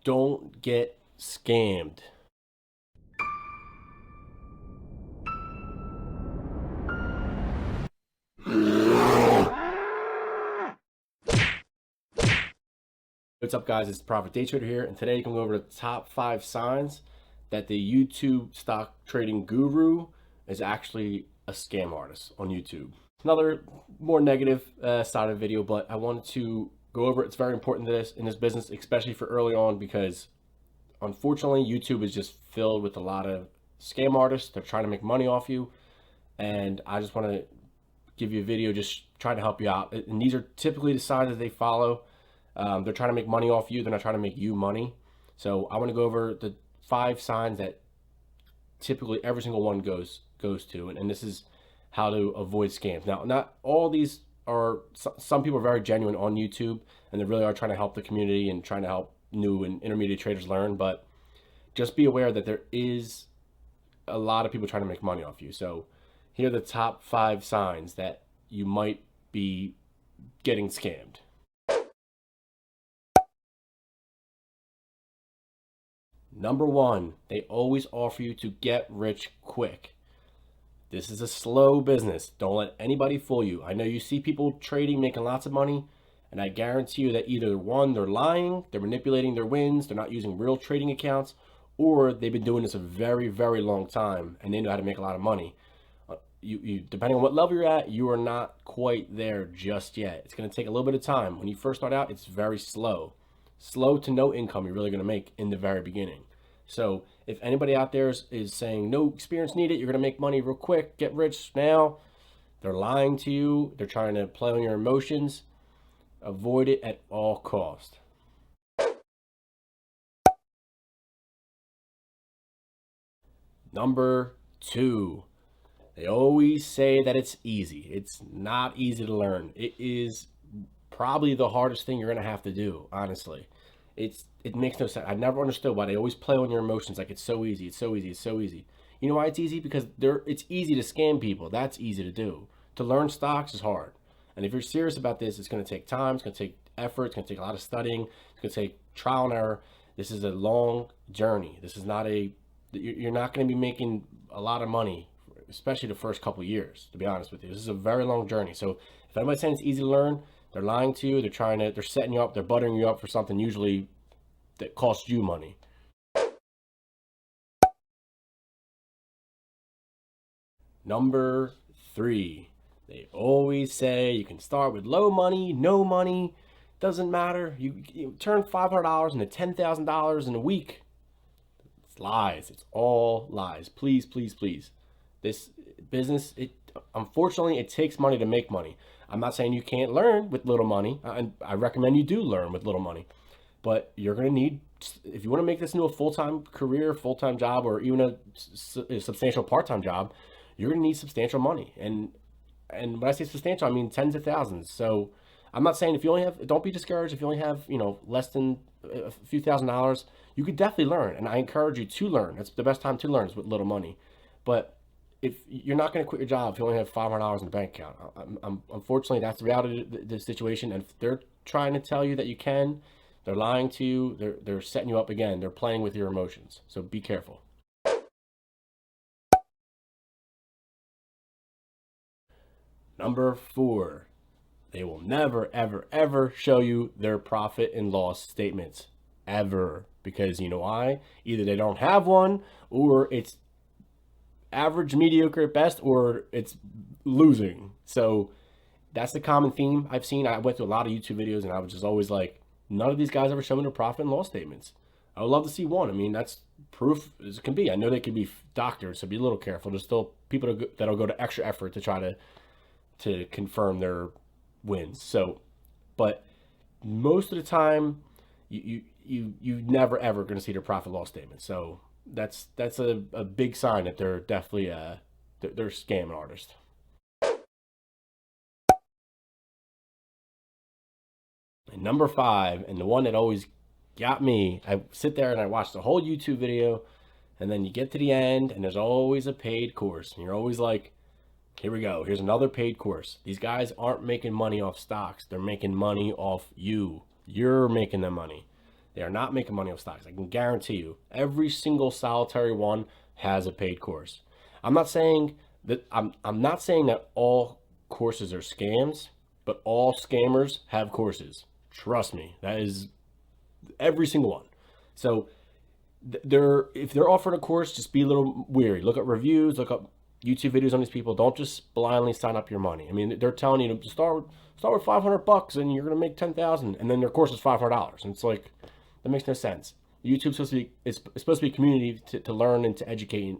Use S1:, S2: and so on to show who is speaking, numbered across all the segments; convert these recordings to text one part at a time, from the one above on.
S1: Don't get scammed. What's up, guys? It's Profit Day Trader here, and today you can go over the top 5 signs that the YouTube stock trading guru is actually a scam artist on YouTube. Another more negative side of the video, but I wanted to go over it. It's very important to this in this business, especially for early on, because unfortunately YouTube is just filled with a lot of scam artists. They're trying to make money off you, and I just want to give you a video just trying to help you out. And these are typically the signs that they follow. They're trying to make money off you. They're not trying to make you money. So I want to go over the 5 signs that typically every single one goes to, and this is how to avoid scams. Now, not all these are. Some people are very genuine on YouTube, and they really are trying to help the community and trying to help new and intermediate traders learn. But just be aware that there is a lot of people trying to make money off you. So here are the top 5 signs that you might be getting scammed. Number 1, they always offer you to get rich quick. This is a slow business. Don't let anybody fool you. I know you see people trading, making lots of money, and I guarantee you that either one, they're lying, they're manipulating their wins, they're not using real trading accounts, or they've been doing this a very, very long time and they know how to make a lot of money. You depending on what level you're at, you are not quite there just yet. It's going to take a little bit of time. When you first start out, it's very slow to no income you're really going to make in the very beginning. So if anybody out there is saying no experience needed, you're going to make money real quick, get rich now, they're lying to you. They're trying to play on your emotions. Avoid it at all costs. Number 2, they always say that it's easy. It's not easy to learn. It is probably the hardest thing you're going to have to do, honestly. It makes no sense. I never understood why they always play on your emotions like it's so easy, it's so easy, it's so easy. You know why it's easy? Because it's easy to scam people. That's easy to do. To learn stocks is hard. And if you're serious about this, it's going to take time, it's going to take effort, it's going to take a lot of studying, it's going to take trial and error. This is a long journey. This is not you're not going to be making a lot of money, especially the first couple of years, to be honest with you. This is a very long journey. So if anybody's saying it's easy to learn, they're lying to you. They're setting you up. They're buttering you up for something usually that costs you money. Number 3, they always say you can start with low money, no money, doesn't matter. You turn $500 into $10,000 in a week. It's lies. It's all lies. Please, please, please. This business, unfortunately, it takes money to make money. I'm not saying you can't learn with little money. I recommend you do learn with little money. But you're going to need, if you want to make this into a full-time career, full-time job, or even a substantial part-time job, you're going to need substantial money. And when I say substantial, I mean tens of thousands. So I'm not saying if you only have, don't be discouraged if you only have, less than a few $1,000s. You could definitely learn, and I encourage you to learn. That's the best time to learn is with little money. But if you're not going to quit your job if you only have $500 in the bank account, unfortunately, that's the reality of the situation. And if they're trying to tell you that you can, they're lying to you. They're setting you up again. They're playing with your emotions. So be careful. Number 4, they will never, ever, ever show you their profit and loss statements. Ever. Because you know why? Either they don't have one, or it's average, mediocre at best, or it's losing. So that's the common theme I've seen. I went through a lot of YouTube videos, and I was just always like, none of these guys ever show me their profit and loss statements. I would love to see one. I mean, that's proof as it can be. I know they can be doctored, so be a little careful. There's still people that'll go to extra effort to try to confirm their wins. So, but most of the time, you never ever going to see their profit loss statement. So that's a big sign that they're definitely they're scamming artists. And number 5, and the one that always got me, I sit there and I watch the whole YouTube video, and then you get to the end and there's always a paid course, and you're always like, here we go, here's another paid course. These guys aren't making money off stocks, they're making money off you. You're making them money. They are not making money off stocks. I can guarantee you. Every single solitary one has a paid course. I'm not saying that I'm not saying that all courses are scams, but all scammers have courses. Trust me. That is every single one. So if they're offering a course, just be a little weary. Look up reviews, look up YouTube videos on these people. Don't just blindly sign up your money. I mean, they're telling you to start with $500 and you're gonna make 10,000, and then their course is $500, and it's like that makes no sense. YouTube's supposed to be it's supposed to be a community to learn and to educate,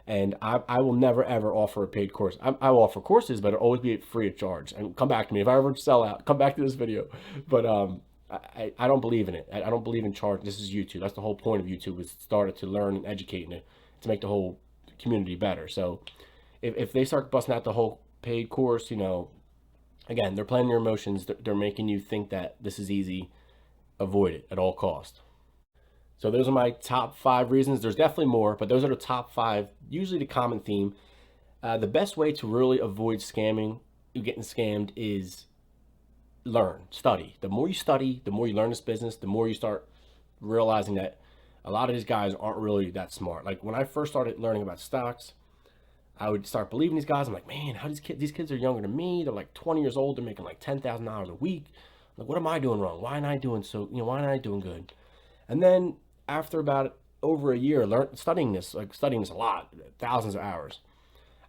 S1: and I will never ever offer a paid course. I will offer courses, but it'll always be free of charge. And come back to me if I ever sell out. Come back to this video, but I don't believe in it. I don't believe in charge. This is YouTube. That's the whole point of YouTube, is started to learn and educate and to make the whole community better. So if they start busting out the whole paid course, again, they're playing your emotions. They're making you think that this is easy. Avoid it at all costs. So those are my top 5 reasons. There's definitely more, but those are the top 5, usually the common theme. The best way to really avoid getting scammed is learn, study. The more you study, the more you learn this business, the more you start realizing that a lot of these guys aren't really that smart. Like when I first started learning about stocks, I would start believing these guys. I'm like, man, how these kids are younger than me. They're like 20 years old. They're making like $10,000 a week. Like, what am I doing wrong? Why am I doing why am I doing good? And then after about over a year studying this a lot, thousands of hours,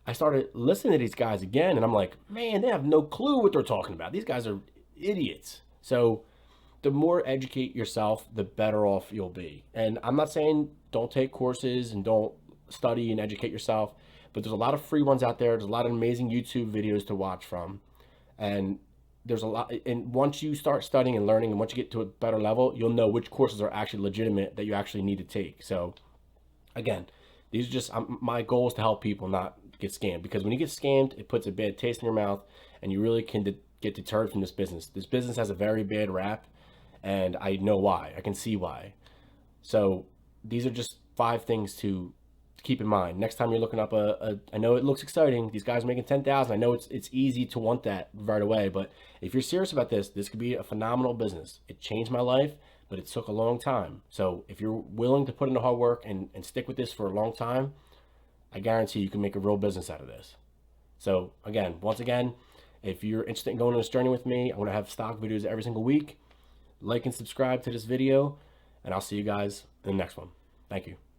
S1: I started listening to these guys again, and I'm like, man, they have no clue what they're talking about. These guys are idiots. So the more educate yourself, the better off you'll be. And I'm not saying don't take courses and don't study and educate yourself, but there's a lot of free ones out there. There's a lot of amazing YouTube videos to watch from. And there's a lot, and once you start studying and learning, and once you get to a better level, you'll know which courses are actually legitimate that you actually need to take. So again, these are just my goal is to help people not get scammed, because when you get scammed, it puts a bad taste in your mouth, and you really can get deterred from this business. This business has a very bad rap, and I know why. I can see why. So these are just 5 things to keep in mind. Next time you're looking up I know it looks exciting. These guys are making 10,000. I know it's easy to want that right away, but if you're serious about this could be a phenomenal business. It changed my life, but it took a long time. So if you're willing to put in the hard work and stick with this for a long time, I guarantee you can make a real business out of this. So again, once again, if you're interested in going on this journey with me, I'm going to have stock videos every single week. Like and subscribe to this video, and I'll see you guys in the next one. Thank you.